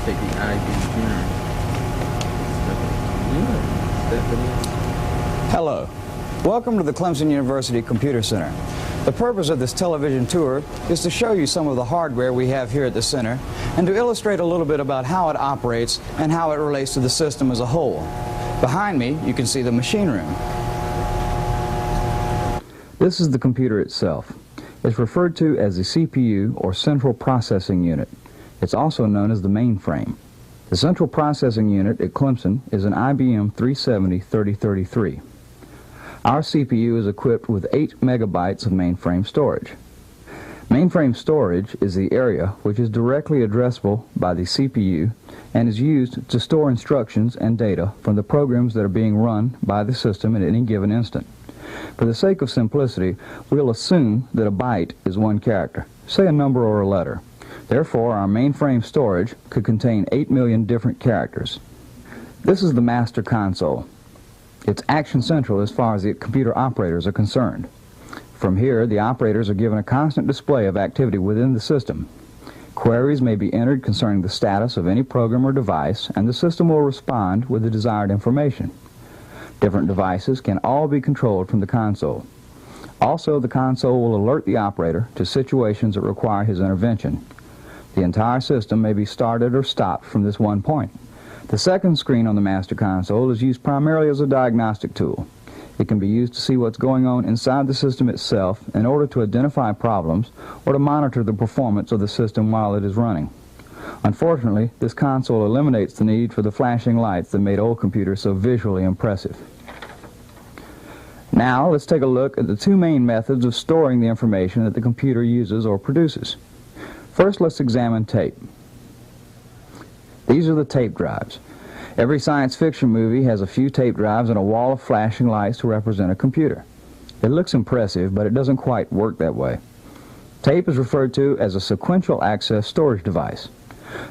take the IBM. Hello. Welcome to the Clemson University Computer Center. The purpose of this television tour is to show you some of the hardware we have here at the center and to illustrate a little bit about how it operates and how it relates to the system as a whole. Behind me, you can see the machine room. This is the computer itself. It's referred to as the CPU, or Central Processing Unit. It's also known as the mainframe. The Central Processing Unit at Clemson is an IBM 370-3033. Our CPU is equipped with 8 megabytes of mainframe storage. Mainframe storage is the area which is directly addressable by the CPU and is used to store instructions and data from the programs that are being run by the system at any given instant. For the sake of simplicity, we'll assume that a byte is one character, say a number or a letter. Therefore, our mainframe storage could contain 8 million different characters. This is the master console. It's action central as far as the computer operators are concerned. From here, the operators are given a constant display of activity within the system. Queries may be entered concerning the status of any program or device, and the system will respond with the desired information. Different devices can all be controlled from the console. Also, the console will alert the operator to situations that require his intervention. The entire system may be started or stopped from this one point. The second screen on the master console is used primarily as a diagnostic tool. It can be used to see what's going on inside the system itself in order to identify problems or to monitor the performance of the system while it is running. Unfortunately, this console eliminates the need for the flashing lights that made old computers so visually impressive. Now, let's take a look at the two main methods of storing the information that the computer uses or produces. First, let's examine tape. These are the tape drives. Every science fiction movie has a few tape drives and a wall of flashing lights to represent a computer. It looks impressive, but it doesn't quite work that way. Tape is referred to as a sequential access storage device.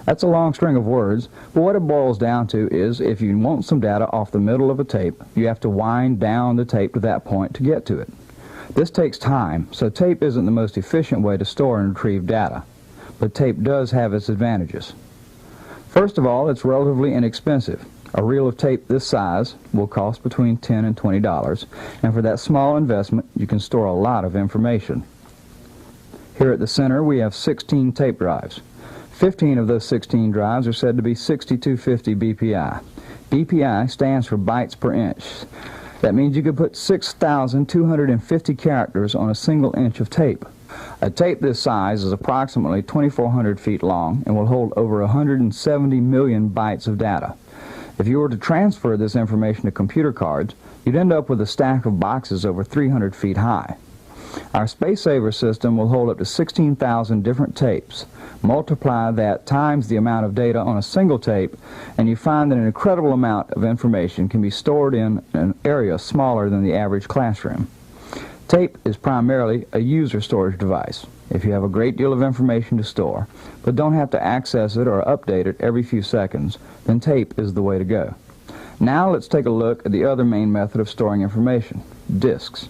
That's a long string of words, but what it boils down to is if you want some data off the middle of a tape, you have to wind down the tape to that point to get to it. This takes time, so tape isn't the most efficient way to store and retrieve data, but tape does have its advantages. First of all, it's relatively inexpensive. A reel of tape this size will cost between $10 and $20, and for that small investment, you can store a lot of information. Here at the center, we have 16 tape drives. 15 of those 16 drives are said to be 6250 BPI. BPI stands for bytes per inch. That means you could put 6,250 characters on a single inch of tape. A tape this size is approximately 2,400 feet long and will hold over 170 million bytes of data. If you were to transfer this information to computer cards, you'd end up with a stack of boxes over 300 feet high. Our Space Saver system will hold up to 16,000 different tapes. Multiply that times the amount of data on a single tape, and you find that an incredible amount of information can be stored in an area smaller than the average classroom. Tape is primarily a user storage device. If you have a great deal of information to store, but don't have to access it or update it every few seconds, then tape is the way to go. Now let's take a look at the other main method of storing information, disks.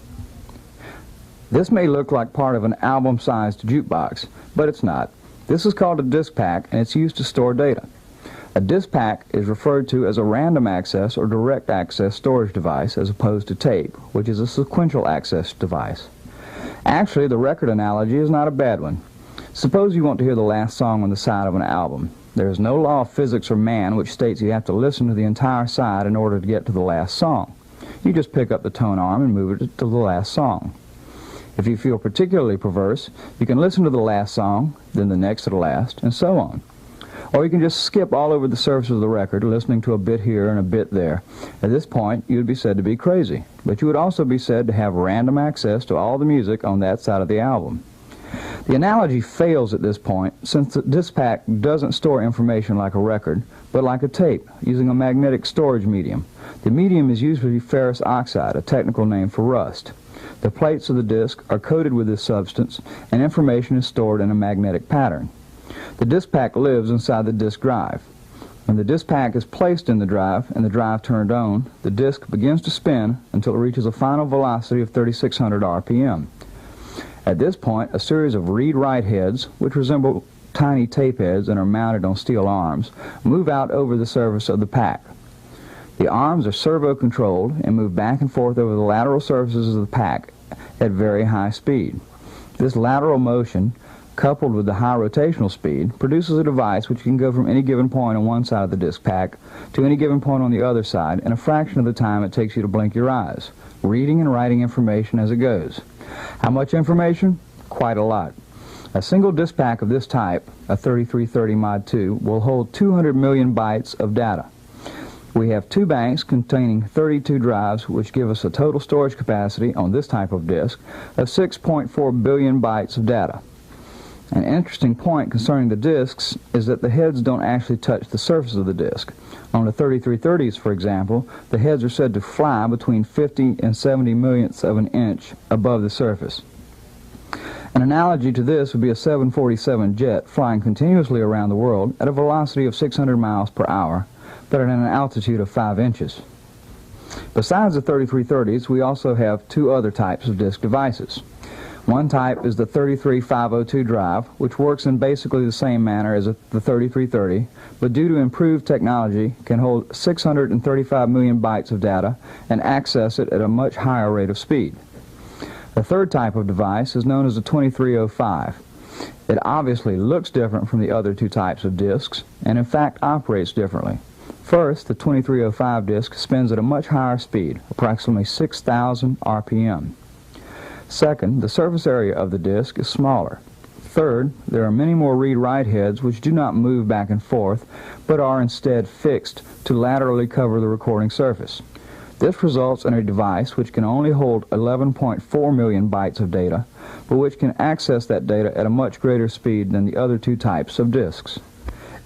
This may look like part of an album-sized jukebox, but it's not. This is called a disk pack, and it's used to store data. A disk pack is referred to as a random access or direct access storage device as opposed to tape, which is a sequential access device. Actually, the record analogy is not a bad one. Suppose you want to hear the last song on the side of an album. There is no law of physics or man which states you have to listen to the entire side in order to get to the last song. You just pick up the tone arm and move it to the last song. If you feel particularly perverse, you can listen to the last song, then the next to the last, and so on. Or you can just skip all over the surface of the record, listening to a bit here and a bit there. At this point, you would be said to be crazy, but you would also be said to have random access to all the music on that side of the album. The analogy fails at this point, since the disk pack doesn't store information like a record, but like a tape, using a magnetic storage medium. The medium is usually ferrous oxide, a technical name for rust. The plates of the disk are coated with this substance, and information is stored in a magnetic pattern. The disk pack lives inside the disk drive. When the disk pack is placed in the drive and the drive turned on, the disk begins to spin until it reaches a final velocity of 3,600 RPM. At this point, a series of read-write heads, which resemble tiny tape heads and are mounted on steel arms, move out over the surface of the pack. The arms are servo-controlled and move back and forth over the lateral surfaces of the pack at very high speed. This lateral motion, coupled with the high rotational speed, produces a device which can go from any given point on one side of the disk pack to any given point on the other side in a fraction of the time it takes you to blink your eyes, reading and writing information as it goes. How much information? Quite a lot. A single disk pack of this type, a 3330 Mod 2, will hold 200 million bytes of data. We have two banks containing 32 drives, which give us a total storage capacity on this type of disk of 6.4 billion bytes of data. An interesting point concerning the disks is that the heads don't actually touch the surface of the disk. On the 3330s, for example, the heads are said to fly between 50 and 70 millionths of an inch above the surface. An analogy to this would be a 747 jet flying continuously around the world at a velocity of 600 miles per hour, but at an altitude of 5 inches. Besides the 3330s, we also have two other types of disk devices. One type is the 33502 drive, which works in basically the same manner as the 3330, but due to improved technology can hold 635 million bytes of data and access it at a much higher rate of speed. The third type of device is known as the 2305. It obviously looks different from the other two types of disks, and in fact operates differently. First, the 2305 disk spins at a much higher speed, approximately 6,000 RPM. Second, the surface area of the disk is smaller. Third, there are many more read-write heads which do not move back and forth, but are instead fixed to laterally cover the recording surface. This results in a device which can only hold 11.4 million bytes of data, but which can access that data at a much greater speed than the other two types of disks.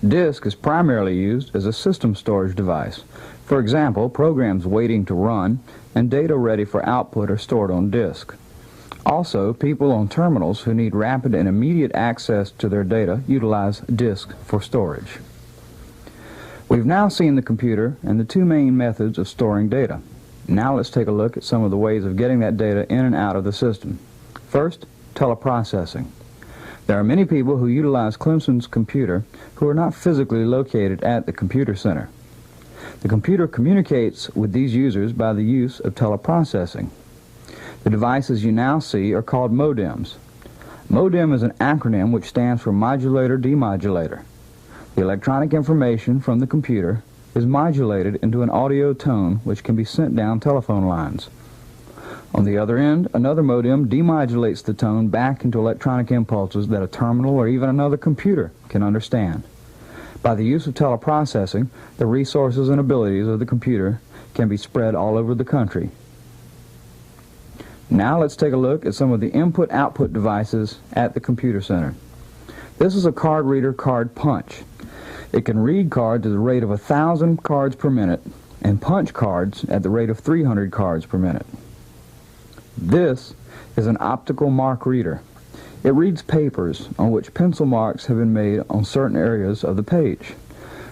Disk is primarily used as a system storage device. For example, programs waiting to run and data ready for output are stored on disk. Also, people on terminals who need rapid and immediate access to their data utilize disk for storage. We've now seen the computer and the two main methods of storing data. Now let's take a look at some of the ways of getting that data in and out of the system. First, teleprocessing. There are many people who utilize Clemson's computer who are not physically located at the computer center. The computer communicates with these users by the use of teleprocessing. The devices you now see are called modems. Modem is an acronym which stands for modulator-demodulator. The electronic information from the computer is modulated into an audio tone which can be sent down telephone lines. On the other end, another modem demodulates the tone back into electronic impulses that a terminal or even another computer can understand. By the use of teleprocessing, the resources and abilities of the computer can be spread all over the country. Now let's take a look at some of the input-output devices at the computer center. This is a card reader card punch. It can read cards at the rate of 1,000 cards per minute and punch cards at the rate of 300 cards per minute. This is an optical mark reader. It reads papers on which pencil marks have been made on certain areas of the page.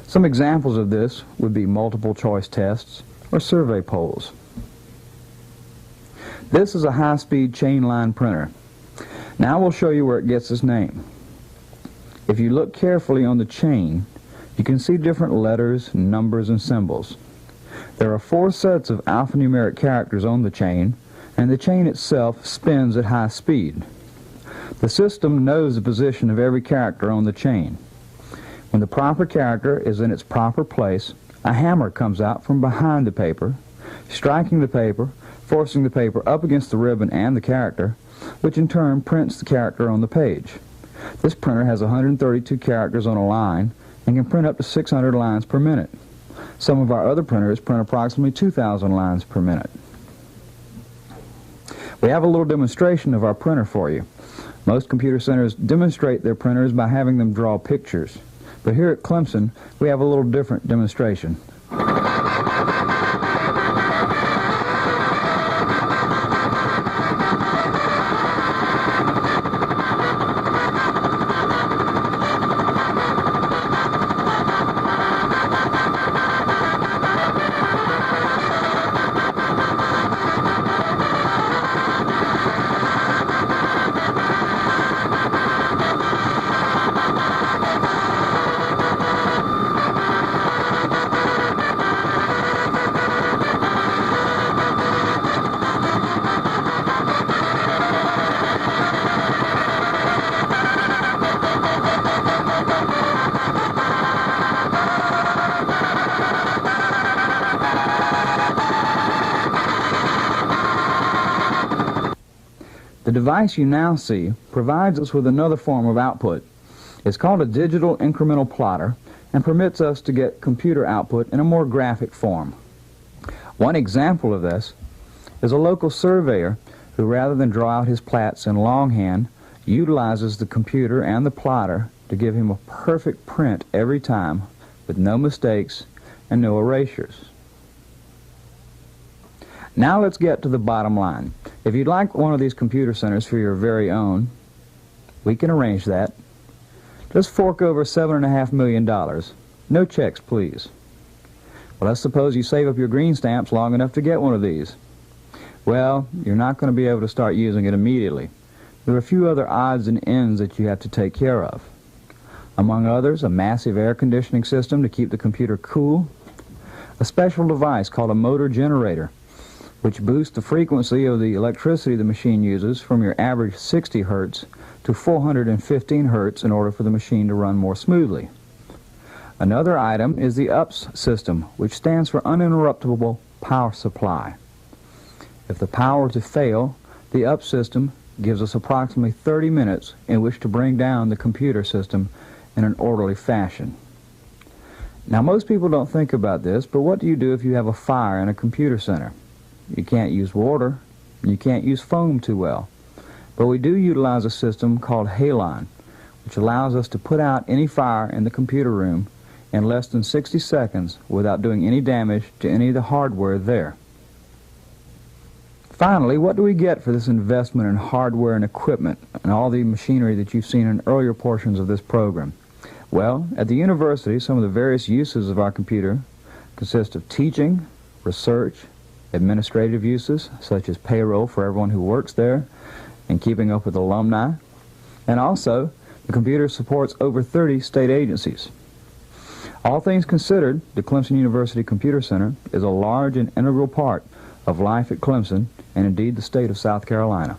Some examples of this would be multiple choice tests or survey polls. This is a high-speed chain line printer. Now we'll show you where it gets its name. If you look carefully on the chain, you can see different letters, numbers, and symbols. There are 4 sets of alphanumeric characters on the chain, and the chain itself spins at high speed. The system knows the position of every character on the chain. When the proper character is in its proper place, a hammer comes out from behind the paper, striking the paper, forcing the paper up against the ribbon and the character, which in turn prints the character on the page. This printer has 132 characters on a line and can print up to 600 lines per minute. Some of our other printers print approximately 2,000 lines per minute. We have a little demonstration of our printer for you. Most computer centers demonstrate their printers by having them draw pictures. But here at Clemson, we have a little different demonstration. The device you now see provides us with another form of output. It's called a digital incremental plotter and permits us to get computer output in a more graphic form. One example of this is a local surveyor who, rather than draw out his plats in longhand, utilizes the computer and the plotter to give him a perfect print every time with no mistakes and no erasures. Now let's get to the bottom line. If you'd like one of these computer centers for your very own, we can arrange that. Just fork over $7.5 million. No checks, please. Well, let's suppose you save up your green stamps long enough to get one of these. Well, you're not going to be able to start using it immediately. There are a few other odds and ends that you have to take care of. Among others, a massive air conditioning system to keep the computer cool, a special device called a motor generator, which boosts the frequency of the electricity the machine uses from your average 60 Hertz to 415 Hertz in order for the machine to run more smoothly. Another item is the UPS system, which stands for uninterruptible power supply. If the power were to fail, the UPS system gives us approximately 30 minutes in which to bring down the computer system in an orderly fashion. Now, most people don't think about this, but what do you do if you have a fire in a computer center? You can't use water, and you can't use foam too well. But we do utilize a system called halon, which allows us to put out any fire in the computer room in less than 60 seconds without doing any damage to any of the hardware there. Finally, what do we get for this investment in hardware and equipment and all the machinery that you've seen in earlier portions of this program? Well, at the university, some of the various uses of our computer consist of teaching, research, administrative uses, such as payroll for everyone who works there, and keeping up with alumni. And also, the computer supports over 30 state agencies. All things considered, the Clemson University Computer Center is a large and integral part of life at Clemson and indeed the state of South Carolina.